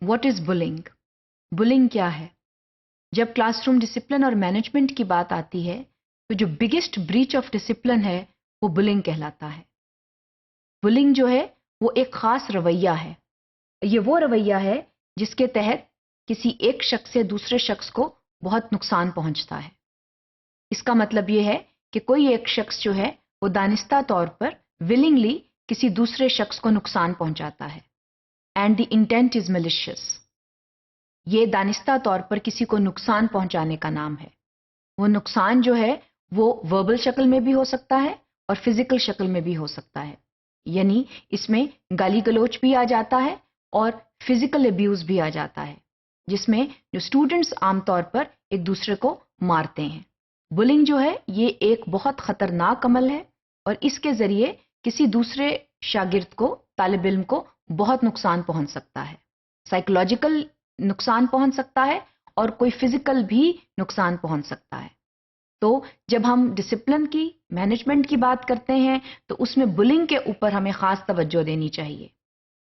What is bullying? Bullying क्या है? जब क्लासरूम डिसिप्लिन और मैनेजमेंट की बात आती है तो जो बिगेस्ट ब्रीच ऑफ डिसिप्लिन है वो बुलिंग कहलाता है। बुलिंग जो है वो एक खास रवैया है। ये वो रवैया है जिसके तहत किसी एक शख्स से दूसरे शख्स को बहुत नुकसान पहुंचता है। इसका मतलब ये है कि कोई एक शख्स जो है वो दानिस्ता तौर पर विलिंगली किसी दूसरे शख्स को नुकसान पहुंचाता है। And the intent is malicious. ये दानिस्ता तौर पर किसी को नुकसान पहुंचाने का नाम है। वो नुकसान जो है वो वर्बल शक्ल में भी हो सकता है और फिजिकल शक्ल में भी हो सकता है। यानी इसमें गाली गलौच भी आ जाता है और फिजिकल अब्यूज भी आ जाता है, जिसमें जो स्टूडेंट्स आमतौर पर एक दूसरे को मारते हैं। बुलिंग जो है ये एक बहुत खतरनाक अमल है और इसके जरिए किसी दूसरे शागिर्द को, तालिब इल्म को बहुत नुकसान पहुंच सकता है। साइकोलॉजिकल नुकसान पहुंच सकता है और कोई फिजिकल भी नुकसान पहुंच सकता है। तो जब हम डिसिप्लिन की, मैनेजमेंट की बात करते हैं तो उसमें बुलिंग के ऊपर हमें खास तवज्जो देनी चाहिए।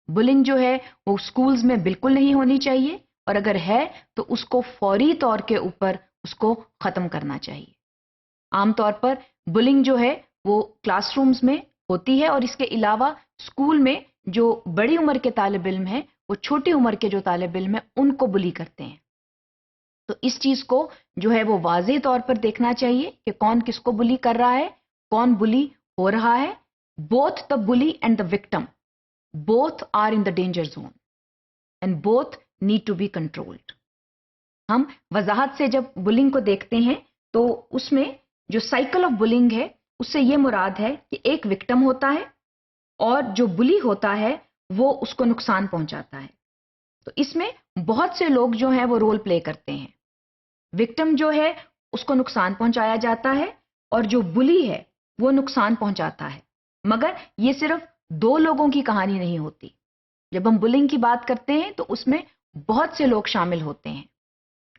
बुलिंग जो है वो स्कूल्स में बिल्कुल नहीं होनी चाहिए और अगर है तो उसको फौरी तौर के ऊपर उसको खत्म करना चाहिए। आमतौर पर बुलिंग जो है वो क्लासरूम्स में होती है और इसके अलावा स्कूल में जो बड़ी उम्र के तालिब इल्म हैं वो छोटी उम्र के जो तालिब इल्म हैं उनको बुली करते हैं। तो इस चीज को जो है वो वाज़ेह तौर पर देखना चाहिए कि कौन किसको बुली कर रहा है, कौन बुली हो रहा है। Both the bully and the victim, both are in the danger zone and both need to be controlled. हम वजाहत से जब बुलिंग को देखते हैं तो उसमें जो साइकिल ऑफ बुलिंग है उससे ये मुराद है कि एक विक्टिम होता है और जो बुली होता है वो उसको नुकसान पहुंचाता है। तो इसमें बहुत से लोग जो हैं वो रोल प्ले करते हैं। विक्टिम जो है उसको नुकसान पहुंचाया जाता है और जो बुली है वो नुकसान पहुंचाता है। मगर ये सिर्फ दो लोगों की कहानी नहीं होती। जब हम बुलिंग की बात करते हैं तो उसमें बहुत से लोग शामिल होते हैं।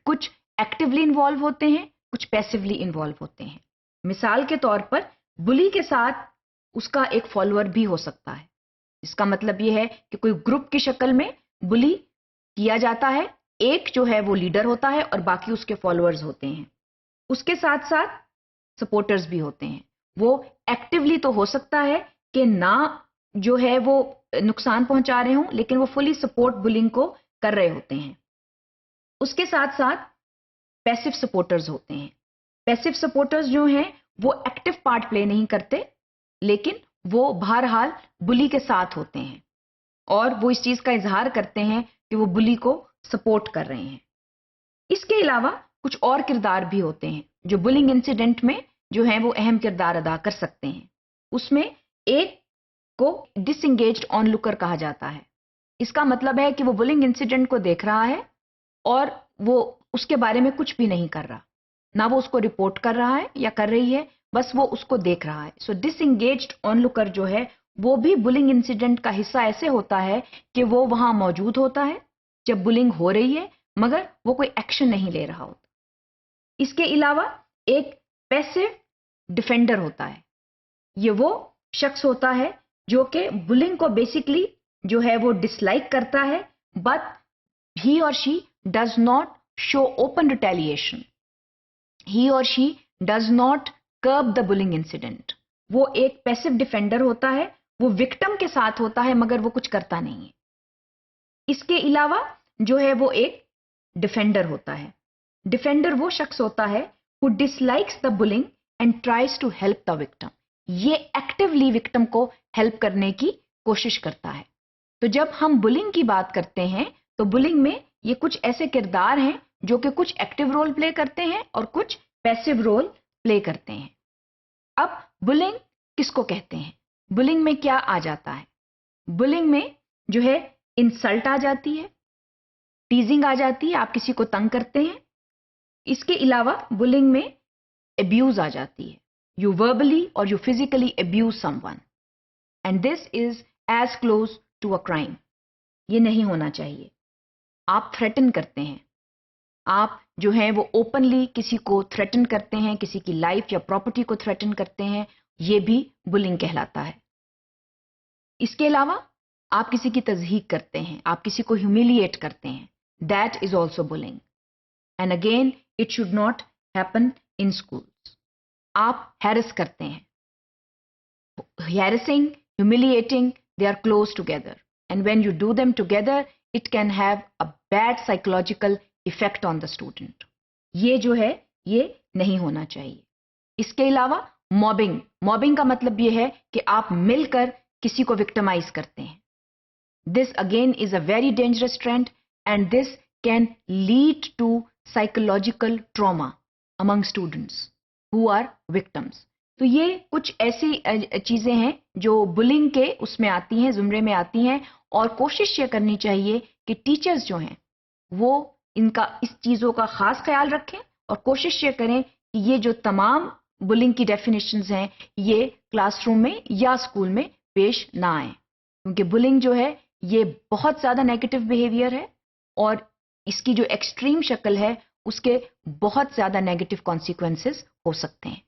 कुछ एक्टिवली इन्वॉल्व होते हैं, कुछ पैसिवली इन्वॉल्व होते हैं। मिसाल के तौर पर बुली के साथ उसका एक फॉलोअर भी हो सकता है। इसका मतलब यह है कि कोई ग्रुप की शक्ल में बुली किया जाता है। एक जो है वो लीडर होता है और बाकी उसके फॉलोअर्स होते हैं। उसके साथ साथ सपोर्टर्स भी होते हैं। वो एक्टिवली तो हो सकता है कि ना जो है वो नुकसान पहुंचा रहे हों, लेकिन वो फुली सपोर्ट बुलिंग को कर रहे होते हैं। उसके साथ साथ पैसिव सपोर्टर्स होते हैं। पैसिव सपोर्टर्स जो हैं वो एक्टिव पार्ट प्ले नहीं करते, लेकिन वो बहरहाल बुली के साथ होते हैं और वो इस चीज का इजहार करते हैं कि वो बुली को सपोर्ट कर रहे हैं। इसके अलावा कुछ और किरदार भी होते हैं जो बुलिंग इंसिडेंट में जो है वो अहम किरदार अदा कर सकते हैं। उसमें एक को डिसएंगेज्ड ऑनलुकर कहा जाता है। इसका मतलब है कि वो बुलिंग इंसिडेंट को देख रहा है और वो उसके बारे में कुछ भी नहीं कर रहा, ना वो उसको रिपोर्ट कर रहा है या कर रही है, बस वो उसको देख रहा है। सो डिसएंगेज्ड ऑनलुकर जो है वो भी बुलिंग इंसिडेंट का हिस्सा ऐसे होता है कि वो वहां मौजूद होता है जब बुलिंग हो रही है, मगर वो कोई एक्शन नहीं ले रहा होता। इसके अलावा एक पैसिव डिफेंडर होता है। ये वो शख्स होता है जो कि बुलिंग को बेसिकली जो है वो डिसलाइक करता है, but he or she does not show open retaliation. He or she does not curb the bullying incident. वो एक पैसिव डिफेंडर होता है, वो विक्टिम के साथ होता है मगर वो कुछ करता नहीं है। इसके अलावा जो है वो एक डिफेंडर होता है। डिफेंडर वो शख्स होता है who dislikes the bullying and tries to help the victim. ये एक्टिवली विक्टिम को हेल्प करने की कोशिश करता है। तो जब हम बुलिंग की बात करते हैं तो बुलिंग में ये कुछ ऐसे किरदार हैं जो कि कुछ एक्टिव रोल प्ले करते हैं और कुछ पैसिव रोल प्ले करते हैं। अब बुलिंग किसको कहते हैं? बुलिंग में क्या आ जाता है? बुलिंग में जो है इंसल्ट आ जाती है, टीजिंग आ जाती है, आप किसी को तंग करते हैं। इसके अलावा बुलिंग में अब्यूज आ जाती है। यू वर्बली और you physically abuse someone and this is as close to a crime. ये नहीं होना चाहिए। आप थ्रेटन करते हैं, आप जो है वो ओपनली किसी को थ्रेटन करते हैं, किसी की लाइफ या प्रॉपर्टी को थ्रेटन करते हैं, ये भी बुलिंग कहलाता है। इसके अलावा आप किसी की तज़हीक करते हैं, आप किसी को ह्यूमिलिएट करते हैं, that is also bullying. And again it should not happen in schools. आप हैरेस करते हैं, harassing, humiliating, they are close together. And when you do them together, it can have a bad psychological effect on the student. ये जो है, ये नहीं होना चाहिए। इसके अलावा मॉबिंग, मॉबिंग का मतलब ये है कि आप मिलकर किसी को विक्टिमाइज करते हैं। This again is a very dangerous trend and this can lead to psychological trauma among students who are victims. तो ये कुछ ऐसी चीजें हैं जो बुलिंग के उसमें आती हैं, जुमरे में आती हैं, और कोशिश ये करनी चाहिए कि टीचर्स जो हैं वो इनका इस चीजों का खास ख्याल रखें और कोशिश ये करें कि ये जो तमाम बुलिंग की डेफिनेशंस हैं ये क्लासरूम में या स्कूल में पेश ना आए, क्योंकि बुलिंग जो है ये बहुत ज्यादा नेगेटिव बिहेवियर है और इसकी जो एक्सट्रीम शक्ल है उसके बहुत ज्यादा नेगेटिव कॉन्सिक्वेंसेस हो सकते हैं।